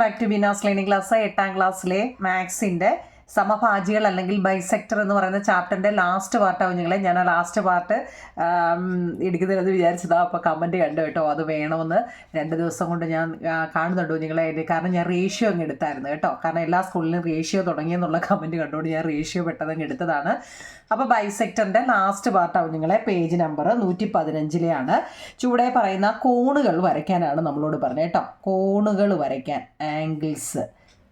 Back to Beena's learning class. 8ാം ക്ലാസ്സിലെ മാത്സിൻ്റെ സമഭാജികൾ അല്ലെങ്കിൽ ബൈസെക്ടർ എന്ന് പറയുന്ന ചാപ്റ്ററിൻ്റെ ലാസ്റ്റ് പാർട്ടാവും നിങ്ങളെ. ഞാൻ ആ ലാസ്റ്റ് പാർട്ട് എടുക്കുന്നതെന്ന് വിചാരിച്ചതാണ്. അപ്പോൾ കമൻറ്റ് കണ്ടു കേട്ടോ, അത് വേണമെന്ന് 2 ദിവസം കൊണ്ട് ഞാൻ കാണുന്നുണ്ടോ നിങ്ങളെ. കാരണം ഞാൻ റേഷ്യോ അങ്ങ് എടുത്തായിരുന്നു കേട്ടോ. കാരണം എല്ലാ സ്കൂളിലും റേഷ്യോ തുടങ്ങിയെന്നുള്ള കമൻറ്റ് കണ്ടുകൊണ്ട് ഞാൻ റേഷ്യോ പെട്ടെന്ന് എടുത്തതാണ്. അപ്പോൾ ബൈസെക്ടറിൻ്റെ ലാസ്റ്റ് പാർട്ടാവും നിങ്ങളെ. പേജ് നമ്പർ 115 ചുവടെ പറയുന്ന കോണുകൾ വരയ്ക്കാനാണ് നമ്മളോട് പറഞ്ഞത് കേട്ടോ. കോണുകൾ വരയ്ക്കാൻ, ആംഗിൾസ്,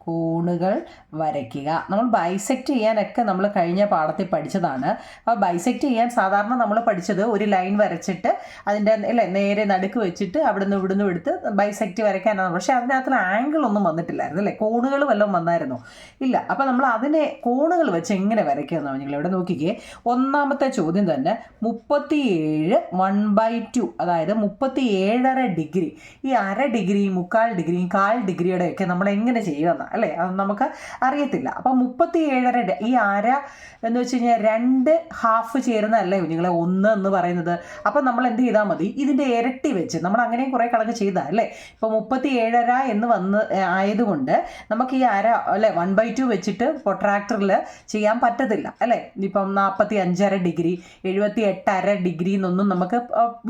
കോണുകൾ വരയ്ക്കുക. നമ്മൾ ബൈസെക്റ്റ് ചെയ്യാനൊക്കെ നമ്മൾ കഴിഞ്ഞ പാഠത്തിൽ പഠിച്ചതാണ്. അപ്പോൾ ബൈസെക്റ്റ് ചെയ്യാൻ സാധാരണ നമ്മൾ പഠിച്ചത് ഒരു ലൈൻ വരച്ചിട്ട് അതിൻ്റെ നേരെ നടുക്ക് വെച്ചിട്ട് അവിടുന്ന് ഇവിടുന്ന് എടുത്ത് ബൈസെക്റ്റ് വരയ്ക്കാനാണ്. പക്ഷേ അതിനകത്ത് ആംഗിൾ ഒന്നും വന്നിട്ടില്ലായിരുന്നു അല്ലേ, കോണുകൾ വല്ലതും വന്നായിരുന്നോ? ഇല്ല. അപ്പോൾ നമ്മൾ അതിനെ കോണുകൾ വെച്ച് എങ്ങനെ വരയ്ക്കുമെന്നാണ് നിങ്ങൾ ഇവിടെ നോക്കിക്കേ. ഒന്നാമത്തെ ചോദ്യം തന്നെ 37 1/2, അതായത് 37.5 ഡിഗ്രി. ഈ അര ഡിഗ്രിയും 3/4 ഡിഗ്രിയും 1/4 ഡിഗ്രിയുടെയൊക്കെ നമ്മൾ എങ്ങനെ ചെയ്യുമെന്നാണ് അല്ലേ, അത് നമുക്ക് അറിയത്തില്ല. അപ്പം 37.5 ഈ അര എന്ന് വെച്ച് കഴിഞ്ഞാൽ 2 ഹാഫ് ചേരുന്നതല്ലേ നിങ്ങളെ 1 എന്ന് പറയുന്നത്. അപ്പം നമ്മൾ എന്ത് ചെയ്താൽ മതി, ഇതിൻ്റെ ഇരട്ടി വെച്ച് നമ്മൾ അങ്ങനെയും കുറേ കണക്ക് ചെയ്താൽ അല്ലേ. ഇപ്പോൾ 37.5 എന്ന് ആയതുകൊണ്ട് നമുക്ക് ഈ അര അല്ലേ 1/2 വെച്ചിട്ട് പ്രൊട്രാക്ടറിൽ ചെയ്യാൻ പറ്റത്തില്ല അല്ലേ. ഇപ്പം 45.5 ഡിഗ്രി 78.5 ഡിഗ്രി എന്നൊന്നും നമുക്ക്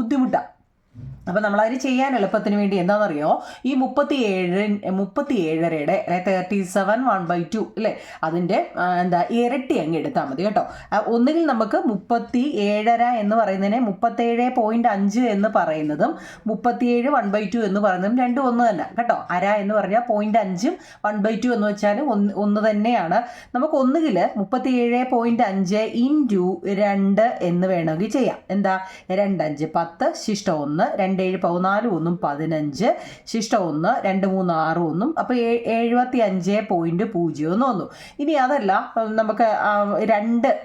ബുദ്ധിമുട്ടാണ്. അപ്പോൾ നമ്മളതിന് ചെയ്യാൻ എളുപ്പത്തിന് വേണ്ടി എന്താണെന്നറിയോ, ഈ 37.5 37 1/2 അല്ലേ, അതിൻ്റെ ഇരട്ടി അങ്ങ് എടുത്താൽ മതി കേട്ടോ. ഒന്നുകിൽ നമുക്ക് 37.5 എന്ന് പറയുന്നതിനെ 37.5 എന്ന് പറയുന്നതും 37 1/2 എന്ന് പറയുന്നതും രണ്ടും ഒന്ന് തന്നെ കേട്ടോ. അര എന്ന് പറഞ്ഞാൽ 0.5 1/2 എന്ന് വെച്ചാൽ ഒന്ന് തന്നെയാണ്. നമുക്ക് ഒന്നുകിൽ 37.5 × 2 എന്ന് വേണമെങ്കിൽ ചെയ്യാം. എന്താ, 2 5 10 ശിഷ്ടം 1 2 7 14 1 15 ശിഷ്ടം 1 2 3 6 1. അപ്പോൾ 75.0 വന്നു. ഇനി അതല്ല, നമുക്ക്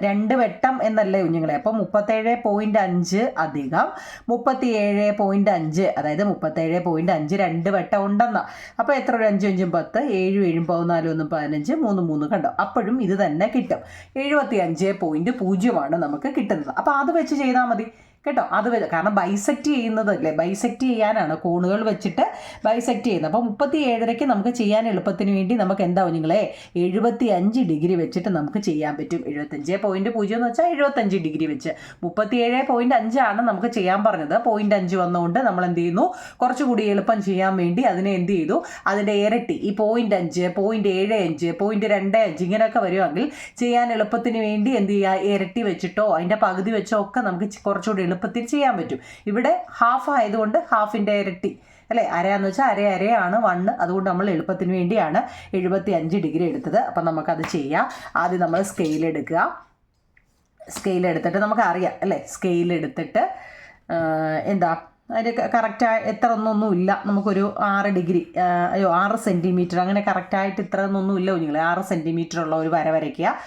രണ്ട് വെട്ടം എന്നല്ലേ കുഞ്ഞുങ്ങളെ. അപ്പോൾ 37.5 അധികം 37.5, അതായത് 37.5 2 വെട്ടം ഉണ്ടെന്നാ. അപ്പോൾ എത്ര, 5 5 10 7 7 14 1 15 3 3 കണ്ടോ. അപ്പോഴും ഇത് തന്നെ കിട്ടും. 75.0 നമുക്ക് കിട്ടുന്നത്. അപ്പോൾ അത് വെച്ച് ചെയ്താൽ മതി കേട്ടോ. അത് കാരണം ബൈസെക്റ്റ് ചെയ്യുന്നതല്ലേ, ബൈസെക്റ്റ് ചെയ്യാനാണ് കോണുകൾ വെച്ചിട്ട് ബൈസെക്റ്റ് ചെയ്യുന്നത്. അപ്പോൾ 37.5 നമുക്ക് ചെയ്യാൻ എളുപ്പത്തിന് വേണ്ടി നമുക്ക് എന്താവും നിങ്ങളെ 75 ഡിഗ്രി വെച്ചിട്ട് നമുക്ക് ചെയ്യാൻ പറ്റും. 75.0 എന്ന് വെച്ചാൽ 75 ഡിഗ്രി വെച്ച്. 37.5 നമുക്ക് ചെയ്യാൻ പറഞ്ഞത്. 0.5 വന്നുകൊണ്ട് നമ്മൾ എന്ത് ചെയ്യുന്നു, കുറച്ചുകൂടി എളുപ്പം ചെയ്യാൻ വേണ്ടി അതിനെ എന്ത് ചെയ്തു, അതിൻ്റെ ഇരട്ടി ഈ 0.5 0.75 0.25 ഇങ്ങനെയൊക്കെ വരുമെങ്കിൽ ചെയ്യാൻ എളുപ്പത്തിന് വേണ്ടി എന്ത് ചെയ്യുക, ഇരട്ടി വെച്ചിട്ടോ അതിൻ്റെ പകുതി വെച്ചോ ഒക്കെ നമുക്ക് കുറച്ചുകൂടി എളുപ്പത്തിൽ ചെയ്യാൻ പറ്റും. ഇവിടെ ഹാഫ് ആയതുകൊണ്ട് ഹാഫിൻ്റെ ഇരട്ടി അല്ലേ, അരയെന്ന് വെച്ചാൽ അരയാണ് 1. അതുകൊണ്ട് നമ്മൾ എളുപ്പത്തിന് വേണ്ടിയാണ് 75 ഡിഗ്രി എടുത്തത്. അപ്പം നമുക്കത് ചെയ്യാം. ആദ്യം നമ്മൾ സ്കെയിൽ എടുക്കുക. സ്കെയിൽ എടുത്തിട്ട് നമുക്കറിയാം അല്ലേ, സ്കെയിൽ എടുത്തിട്ട് എന്താ അതിന് കറക്റ്റ് എത്ര ഒന്നൊന്നുമില്ല, നമുക്കൊരു 6 ഡിഗ്രി 6 സെൻറ്റിമീറ്റർ അങ്ങനെ കറക്റ്റായിട്ട് ഇത്ര ഒന്നൊന്നുമില്ല കുഞ്ഞുങ്ങൾ. 6 സെൻറ്റിമീറ്റർ ഉള്ള ഒരു വര വരയ്ക്കുക.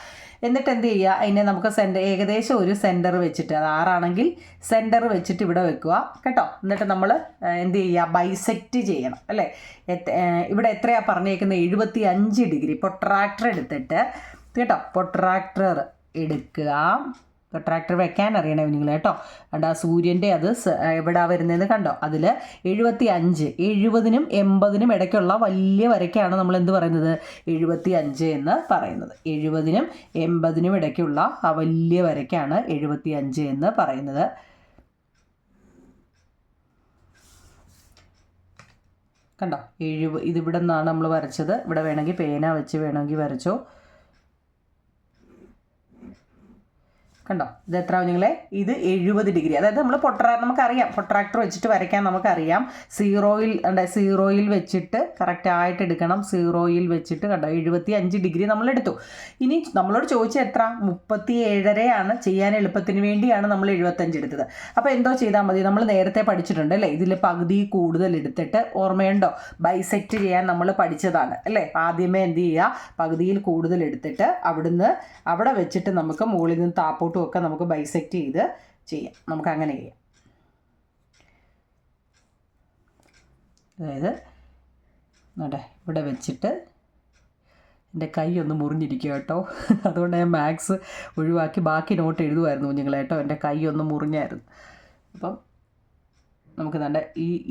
എന്നിട്ട് എന്ത് ചെയ്യുക, അതിനെ നമുക്ക് ഏകദേശം ഒരു സെൻറ്റർ വെച്ചിട്ട്, അത് 6 ആണെങ്കിൽ സെൻറ്റർ വെച്ചിട്ട് ഇവിടെ വെക്കുക കേട്ടോ. എന്നിട്ട് നമ്മൾ എന്ത് ചെയ്യുക, ബൈസെക്റ്റ് ചെയ്യണം അല്ലേ. ഇവിടെ എത്രയാണ് പറഞ്ഞേക്കുന്നത്, 75 ഡിഗ്രി. പ്രൊട്രാക്ടർ എടുത്തിട്ട് കേട്ടോ, പ്രൊട്രാക്ടർ എടുക്കുക. പ്രൊട്രാക്ടർ വെക്കാൻ അറിയണേ നിങ്ങൾ കേട്ടോ. കണ്ടോ, സൂര്യൻ്റെ അത് എവിടെ വരുന്നതെന്ന് കണ്ടോ. അതിൽ 75 70നും 80നും ഇടയ്ക്കുള്ള വലിയ വരയ്ക്കാണ് നമ്മൾ എന്ത് പറയുന്നത്, 75 എന്ന് പറയുന്നത്. 70നും 80നും ഇടയ്ക്കുള്ള ആ വലിയ വരയ്ക്കാണ് 75 എന്ന് പറയുന്നത്. കണ്ടോ, ഇതിവിടെ നിന്നാണ് നമ്മൾ വരച്ചത്. ഇവിടെ വേണമെങ്കിൽ പേന വെച്ച് വേണമെങ്കിൽ വരച്ചോ. കണ്ടോ, ഇത് എത്ര നിങ്ങളെ, ഇത് 70 ഡിഗ്രി. അതായത് നമ്മൾ നമുക്കറിയാം പ്രൊട്രാക്ടർ വെച്ചിട്ട് വരയ്ക്കാൻ നമുക്കറിയാം. സീറോയിൽ വെച്ചിട്ട് കറക്റ്റായിട്ട് എടുക്കണം. സീറോയിൽ വെച്ചിട്ട് കണ്ടോ 75 ഡിഗ്രി നമ്മൾ എടുത്തു. ഇനി നമ്മളോട് ചോദിച്ചാൽ എത്ര, 37.5 ചെയ്യാൻ എളുപ്പത്തിന് വേണ്ടിയാണ് നമ്മൾ 75 എടുത്തത്. അപ്പോൾ എന്തോ ചെയ്താൽ മതി, നമ്മൾ നേരത്തെ പഠിച്ചിട്ടുണ്ട് അല്ലേ, ഇതിൽ പകുതി കൂടുതൽ എടുത്തിട്ട്, ഓർമ്മയുണ്ടോ, ബൈസെക്റ്റ് ചെയ്യാൻ നമ്മൾ പഠിച്ചതാണ് അല്ലേ. ആദ്യമേ എന്ത് ചെയ്യുക, പകുതിയിൽ കൂടുതൽ എടുത്തിട്ട് അവിടെ വെച്ചിട്ട് നമുക്ക് മുകളിൽ നിന്ന് താപ്പോട്ട് ഒക്കെ നമുക്ക് ബൈസെക്റ്റ് ചെയ്ത് ചെയ്യാം. നമുക്ക് അങ്ങനെ ചെയ്യാം. അതായത് ഇവിടെ വെച്ചിട്ട് എൻ്റെ കൈ ഒന്ന് മുറിഞ്ഞിരിക്കുക കേട്ടോ. അതുകൊണ്ട് ഞാൻ മാത്സ് ഒഴിവാക്കി ബാക്കി നോട്ട് എഴുതുമായിരുന്നു കുഞ്ഞുങ്ങളെ കേട്ടോ. എൻ്റെ കൈ ഒന്ന് മുറിഞ്ഞായിരുന്നു. അപ്പം നമുക്ക് നല്ല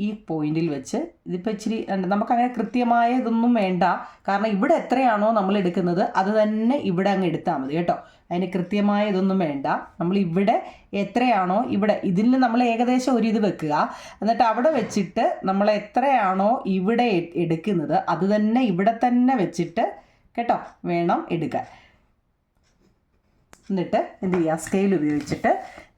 ഈ പോയിന്റിൽ വെച്ച് ഇതിപ്പോൾ ഇച്ചിരി നമുക്കങ്ങനെ കൃത്യമായ ഇതൊന്നും വേണ്ട. കാരണം ഇവിടെ എത്രയാണോ നമ്മൾ എടുക്കുന്നത് അത് തന്നെ ഇവിടെ അങ്ങ് എടുത്താൽ മതി കേട്ടോ. അതിന് കൃത്യമായ ഇതൊന്നും വേണ്ട. നമ്മൾ ഇവിടെ എത്രയാണോ ഇവിടെ ഇതിൽ നമ്മൾ ഏകദേശം ഒരു ഇത് വെക്കുക. എന്നിട്ട് അവിടെ വെച്ചിട്ട് നമ്മൾ എത്രയാണോ ഇവിടെ എടുക്കുന്നത് അത് തന്നെ ഇവിടെ തന്നെ വെച്ചിട്ട് കേട്ടോ വേണം എടുക്കാൻ. എന്നിട്ട് എന്ത് ചെയ്യുക, സ്കെയിൽ ഉപയോഗിച്ചിട്ട്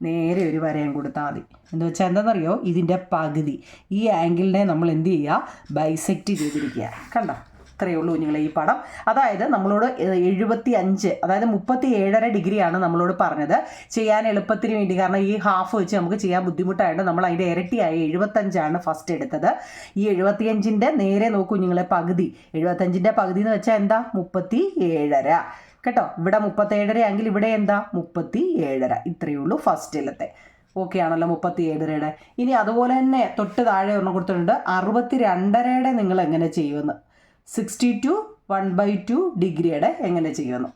നേരെ ഒരു വരയും കൊടുത്താൽ മതി. എന്ന് വെച്ചാൽ എന്താണെന്നറിയോ, ഇതിൻ്റെ പകുതി ഈ ആംഗിളിനെ നമ്മൾ എന്ത് ചെയ്യുക, ബൈസെക്റ്റ് ചെയ്തിരിക്കുക. കണ്ടോ, ഇത്രയേ ഉള്ളൂ നിങ്ങളെ ഈ പടം. അതായത് നമ്മളോട് 75 അതായത് 37.5 ഡിഗ്രിയാണ് നമ്മളോട് പറഞ്ഞത് ചെയ്യാൻ എളുപ്പത്തിന് വേണ്ടി. കാരണം ഈ ഹാഫ് വെച്ച് നമുക്ക് ചെയ്യാൻ ബുദ്ധിമുട്ടായിട്ട് നമ്മൾ അതിൻ്റെ ഇരട്ടിയായി 75 ഫസ്റ്റ് എടുത്തത്. ഈ 75ൻ്റെ നേരെ നോക്കൂ നിങ്ങളെ പകുതി. 75ൻ്റെ പകുതി എന്ന് വെച്ചാൽ എന്താ, 37.5 കേട്ടോ. ഇവിടെ 37.5 ആണെങ്കിൽ ഇവിടെ എന്താ 37.5. ഇത്രയേ ഉള്ളൂ ഫസ്റ്റിലത്തെ. ഓക്കെ ആണല്ലോ 37.5. ഇനി അതുപോലെ തന്നെ തൊട്ട് താഴെ ഒരെണ്ണം കൊടുത്തിട്ടുണ്ട് 62.5 നിങ്ങൾ എങ്ങനെ ചെയ്യുമെന്ന്. 62 1/2 ഡിഗ്രിയുടെ എങ്ങനെ ചെയ്യുമെന്ന്.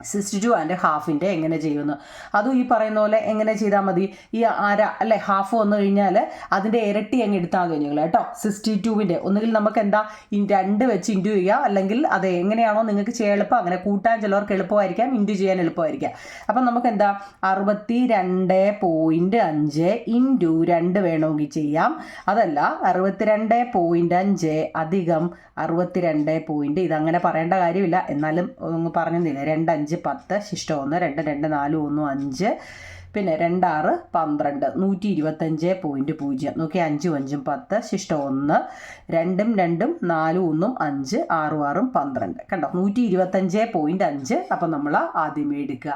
62.5 എങ്ങനെ ചെയ്യുമെന്ന് അതും ഈ പറയുന്ന പോലെ എങ്ങനെ ചെയ്താൽ മതി. ഈ അര അല്ലെ ഹാഫ് വന്നു കഴിഞ്ഞാൽ അതിൻ്റെ ഇരട്ടി അങ്ങ് എടുത്താൽ മതി നിങ്ങൾ കേട്ടോ. 62ൻ്റെ ഒന്നുകിൽ നമുക്ക് എന്താ 2 വെച്ച് ഇൻറ്റു ചെയ്യുക, അല്ലെങ്കിൽ അത് എങ്ങനെയാണോ നിങ്ങൾക്ക് ചെയ്യാൻ എളുപ്പം അങ്ങനെ കൂട്ടാൻ ചിലവർക്ക് എളുപ്പമായിരിക്കാം, ഇൻറ്റു ചെയ്യാൻ എളുപ്പമായിരിക്കാം. അപ്പം നമുക്ക് എന്താ 62.5 ഇൻറ്റു 2 വേണമെങ്കിൽ ചെയ്യാം. അതല്ല 62.5 അധികം 62. ഇതങ്ങനെ പറയേണ്ട കാര്യമില്ല, എന്നാലും ഒന്ന് പറഞ്ഞില്ല. 2 5 10 ശിഷ്ടം 1 2 2 4 1 5 പിന്നെ 2 6 12 125.0 നോക്കി. 5 5 10 ശിഷ്ടം 1 2 2 4 1 5 6 6 12 കണ്ടോ 125.5. അപ്പം നമ്മൾ ആദ്യമേ എടുക്കുക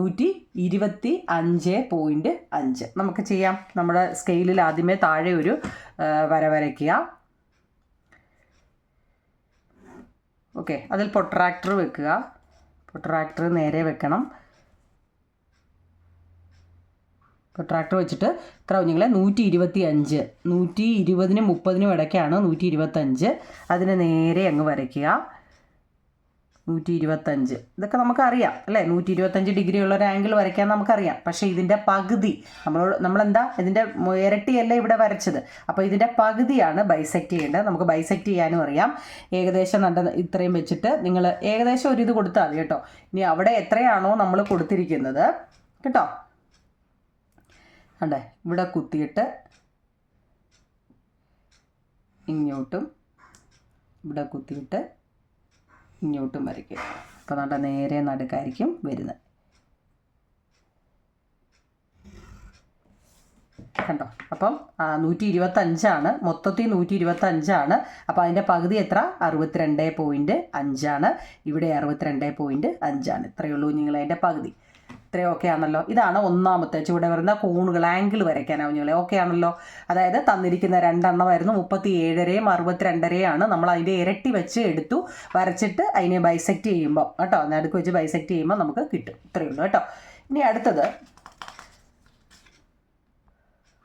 125.5. നമുക്ക് ചെയ്യാം. നമ്മുടെ സ്കെയിലിൽ ആദ്യമേ താഴെ ഒരു വര വരയ്ക്കുക. ഓക്കെ, അതിൽ പ്രൊട്രാക്ടർ വെക്കുക. പ്രൊട്രാക്ടർ നേരെ വെക്കണം. പ്രൊട്രാക്ടർ വെച്ചിട്ട് എത്ര കുഞ്ഞുങ്ങളെ 125 120നും 30നും ഇടയ്ക്കാണ് 125. അതിന് നേരെ അങ്ങ് വരയ്ക്കുക 125. ഇതൊക്കെ നമുക്കറിയാം അല്ലേ, 125 ഡിഗ്രി ഉള്ള ഒരു ആംഗിൾ വരയ്ക്കാൻ നമുക്കറിയാം. പക്ഷേ ഇതിൻ്റെ പകുതി നമ്മളെന്താ ഇതിൻ്റെ ഇരട്ടിയല്ല ഇവിടെ വരച്ചത്. അപ്പോൾ ഇതിൻ്റെ പകുതിയാണ് ബൈസെക്റ്റ് ചെയ്യേണ്ടത്. നമുക്ക് ബൈസെക്റ്റ് ചെയ്യാനും അറിയാം. ഏകദേശം ഇത്രയും വെച്ചിട്ട് നിങ്ങൾ ഏകദേശം ഒരു ഇത് കൊടുത്താൽ മതി കേട്ടോ. ഇനി അവിടെ എത്രയാണോ നമ്മൾ കൊടുത്തിരിക്കുന്നത് കേട്ടോ, അണ്ടേ ഇവിടെ കുത്തിയിട്ട് ഇങ്ങോട്ടും ഇവിടെ കുത്തിയിട്ട് ഇങ്ങോട്ടും വരയ്ക്കും. അപ്പോൾ നമ്മുടെ നേരെ നടുക്കായിരിക്കും വരുന്നത്. കണ്ടോ, അപ്പം 125 മൊത്തത്തിൽ 125. അപ്പോൾ അതിൻ്റെ പകുതി എത്ര, 62.5. ഇവിടെ 62.5. ഇത്രയേ ഉള്ളൂ നിങ്ങൾ അതിൻ്റെ പകുതി. ഇത്രയും ഓക്കെ ആണല്ലോ. ഇതാണ് ഒന്നാമത്തെ ചുവടെ വരുന്ന കോണുകൾ ആംഗിൾ വരയ്ക്കാനാവും നിങ്ങളെ. ഓക്കെ ആണല്ലോ. അതായത് തന്നിരിക്കുന്ന 2 എണ്ണമായിരുന്നു 37.5യും 62.5യാണ്. നമ്മൾ അതിൻ്റെ ഇരട്ടി വെച്ച് എടുത്തു വരച്ചിട്ട് അതിനെ ബൈസെക്റ്റ് ചെയ്യുമ്പോൾ കേട്ടോ, നടുക്ക് വെച്ച് ബൈസെക്റ്റ് ചെയ്യുമ്പോൾ നമുക്ക് കിട്ടും. ഇത്രയേ ഉള്ളൂ കേട്ടോ. ഇനി അടുത്തത്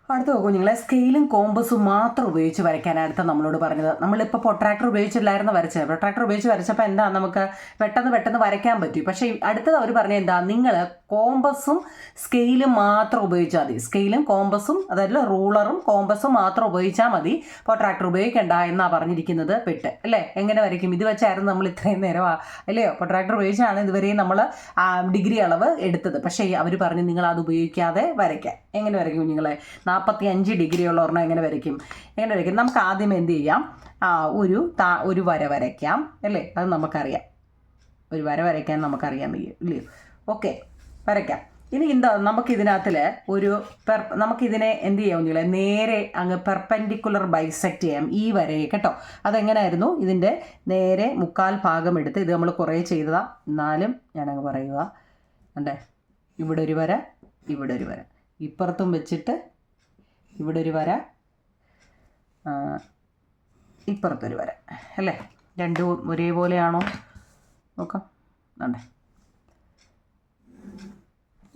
നോക്കൂ നിങ്ങളെ, സ്കെയിലും കോമ്പസും മാത്രം ഉപയോഗിച്ച് വരയ്ക്കാനാണ് അടുത്ത നമ്മളോട് പറഞ്ഞത്. നമ്മളിപ്പോൾ പ്രൊട്രാക്ടർ ഉപയോഗിച്ചില്ലായിരുന്നു വരച്ചത്. പ്രൊട്രാക്ടർ ഉപയോഗിച്ച് വരച്ചപ്പോൾ എന്താ നമുക്ക് പെട്ടെന്ന് വരയ്ക്കാൻ പറ്റി. പക്ഷേ അടുത്തത് അവർ പറഞ്ഞത് എന്താ, നിങ്ങൾ കോമ്പസും സ്കെയിലും മാത്രം ഉപയോഗിച്ചാൽ മതി. സ്കെയിലും കോമ്പസും അതായത് റൂളറും കോമ്പസും മാത്രം ഉപയോഗിച്ചാൽ മതി, പ്രൊട്രാക്ടർ ഉപയോഗിക്കേണ്ട എന്നാണ് പറഞ്ഞിരിക്കുന്നത്. പെട്ട് അല്ലേ, എങ്ങനെ വരയ്ക്കും? ഇത് വെച്ചായിരുന്നു നമ്മൾ ഇത്രയും നേരം അല്ലയോ പ്രൊട്രാക്ടർ ഉപയോഗിച്ചാണ് ഇതുവരെയും നമ്മൾ ഡിഗ്രി അളവ് എടുത്തത്. പക്ഷേ അവർ പറഞ്ഞു നിങ്ങൾ അത് ഉപയോഗിക്കാതെ വരയ്ക്കാൻ. എങ്ങനെ വരയ്ക്കും നിങ്ങളെ? 45 ഡിഗ്രി ഉള്ളവരെണ്ണം എങ്ങനെ വരയ്ക്കും? നമുക്ക് ആദ്യം എന്ത് ചെയ്യാം, ഒരു വര വരയ്ക്കാം അല്ലേ, അത് നമുക്കറിയാം. ഒരു വര വരയ്ക്കാൻ നമുക്കറിയാൻ ഇല്ലയോ? ഓക്കെ, വരയ്ക്കാം. ഇനി എന്താ നമുക്കിതിനകത്തിൽ നമുക്കിതിനെ എന്ത് ചെയ്യാം നിങ്ങളെ, നേരെ അങ്ങ് പെർപെൻഡിക്കുലർ ബൈസെക്റ്റ് ചെയ്യാം ഈ വരയെ കേട്ടോ. അതെങ്ങനെയായിരുന്നു, ഇതിൻ്റെ നേരെ 1/4 ഭാഗം എടുത്ത്, ഇത് നമ്മൾ കുറേ ചെയ്തതാണ് എന്നാലും ഞാനങ്ങ് പറയുക. അണ്ടേ ഇവിടെ ഒരു വര, ഇവിടെ ഒരു വര, ഇപ്പുറത്തും വെച്ചിട്ട് ഇവിടെ ഒരു വര, ഇപ്പുറത്തൊരു വര അല്ലേ. രണ്ടും ഒരേപോലെയാണോ നോക്കാം. അണ്ടേ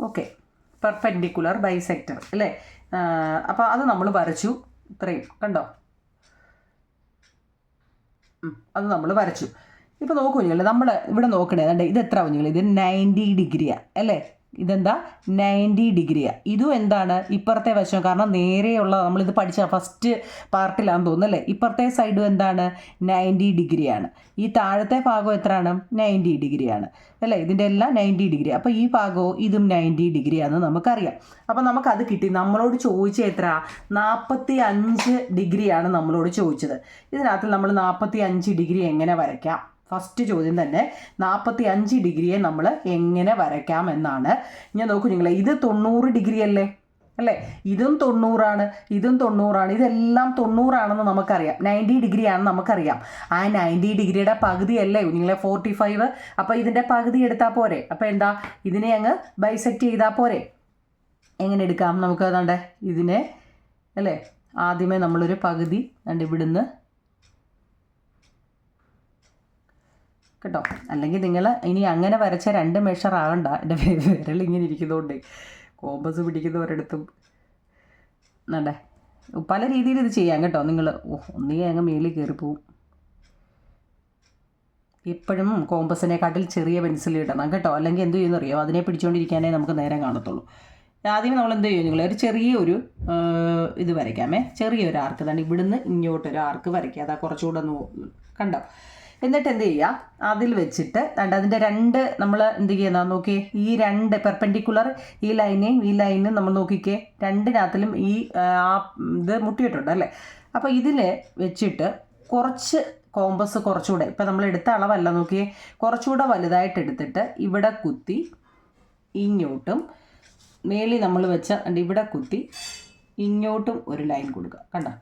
ഓക്കെ, പെർപെൻഡിക്കുലർ ബൈസെക്ടർ അല്ലേ. അപ്പോൾ അത് നമ്മൾ വരച്ചു. ഇത്രയും കണ്ടോ, അത് നമ്മൾ വരച്ചു. ഇപ്പോൾ നോക്കൂ നിങ്ങൾ, നമ്മൾ ഇവിടെ നോക്കണേ, ഇത് എത്ര കുഞ്ഞുങ്ങൾ, ഇത് 90 ഡിഗ്രിയാണ് അല്ലേ. ഇതെന്താ 90 ഡിഗ്രിയാണ്. ഇതും എന്താണ് ഇപ്പുറത്തെ വശം, കാരണം നേരെയുള്ള നമ്മളിത് പഠിച്ച ഫസ്റ്റ് പാർട്ടിലാണെന്ന് തോന്നുന്നല്ലേ. ഇപ്പുറത്തെ സൈഡും എന്താണ് 90 ഡിഗ്രിയാണ്. ഈ താഴത്തെ ഭാഗം എത്രയാണ് 90 ഡിഗ്രിയാണ് അല്ലേ. ഇതിൻ്റെ എല്ലാം 90 ഡിഗ്രി. അപ്പോൾ ഈ ഭാഗവും ഇതും 90 ഡിഗ്രിയാണെന്ന് നമുക്കറിയാം. അപ്പോൾ നമുക്കത് കിട്ടി. നമ്മളോട് ചോദിച്ചത് എത്ര 45 ഡിഗ്രിയാണ് നമ്മളോട് ചോദിച്ചത്. ഇതിനകത്ത് നമ്മൾ 45 ഡിഗ്രി എങ്ങനെ വരയ്ക്കാം? ഫസ്റ്റ് ചോദ്യം തന്നെ 45 ഡിഗ്രിയെ നമ്മൾ എങ്ങനെ വരയ്ക്കാം എന്നാണ്. ഞാൻ നോക്കൂ നിങ്ങളെ, ഇത് 90 ഡിഗ്രി അല്ലേ അല്ലേ, ഇതും 90ആണ്, ഇതും 90ആണ്, ഇതെല്ലാം 90ആണെന്ന് നമുക്കറിയാം. 90 ഡിഗ്രി ആണെന്ന് നമുക്കറിയാം. ആ 90 ഡിഗ്രിയുടെ പകുതി അല്ലേ നിങ്ങളെ 45. അപ്പോൾ ഇതിൻ്റെ പകുതി എടുത്താൽ പോരെ. അപ്പോൾ എന്താ, ഇതിനെ അങ്ങ് ബൈസെക്റ്റ് ചെയ്താൽ പോരെ. എങ്ങനെ എടുക്കാം നമുക്ക്? അതാണ്ട് ഇതിനെ അല്ലേ, ആദ്യമേ നമ്മളൊരു പകുതി കണ്ട് ഇവിടുന്ന് കേട്ടോ. അല്ലെങ്കിൽ നിങ്ങൾ ഇനി അങ്ങനെ വരച്ച 2 മെഷർ ആകണ്ട. എൻ്റെ വിരൽ ഇങ്ങനെ ഇരിക്കുന്നതുകൊണ്ട് കോമ്പസ് പിടിക്കുന്നവരെടുത്തും വേണ്ടേ, പല രീതിയിൽ ഇത് ചെയ്യാം കേട്ടോ. നിങ്ങൾ ഒന്നുകിൽ അങ്ങ് മേലിൽ കയറിപ്പോവും. എപ്പോഴും കോമ്പസിനെക്കാട്ടിൽ ചെറിയ പെൻസിൽ ഇടണം കേട്ടോ. അല്ലെങ്കിൽ എന്ത് ചെയ്യുമെന്നറിയോ, അതിനെ പിടിച്ചുകൊണ്ടിരിക്കാനേ നമുക്ക് നേരം കാണത്തുള്ളൂ. ആദ്യമേ നമ്മൾ എന്ത് ചെയ്യും, നിങ്ങൾ ഒരു ചെറിയൊരു ഇത് വരയ്ക്കാമേ, ചെറിയൊരു ആർക്ക് തന്നെ ഇവിടുന്ന് ഇങ്ങോട്ടൊരു ആർക്ക് വരയ്ക്കുക. അതാ കുറച്ചുകൂടെ ഒന്ന് കണ്ടോ. എന്നിട്ട് എന്ത് ചെയ്യുക, അതിൽ വെച്ചിട്ട് അതിൻ്റെ 2 നമ്മൾ എന്ത് ചെയ്യുന്ന നോക്കിയേ, ഈ 2 പെർപെൻഡിക്കുലർ ഈ ലൈനും നമ്മൾ നോക്കിക്കേ, 2-നകത്തിലും ഈ ഇത് മുട്ടിയിട്ടുണ്ട് അല്ലേ. അപ്പോൾ ഇതിൽ വെച്ചിട്ട് കുറച്ച് കോമ്പസ് കുറച്ചുകൂടെ, ഇപ്പം നമ്മൾ എടുത്ത അളവല്ല നോക്കിയേ, കുറച്ചുകൂടെ വലുതായിട്ട് എടുത്തിട്ട് ഇവിടെ കുത്തി ഇങ്ങോട്ടും, മേളിൽ നമ്മൾ വെച്ച ഇവിടെ കുത്തി ഇങ്ങോട്ടും ഒരു ലൈൻ കൊടുക്കുക. കണ്ടോ,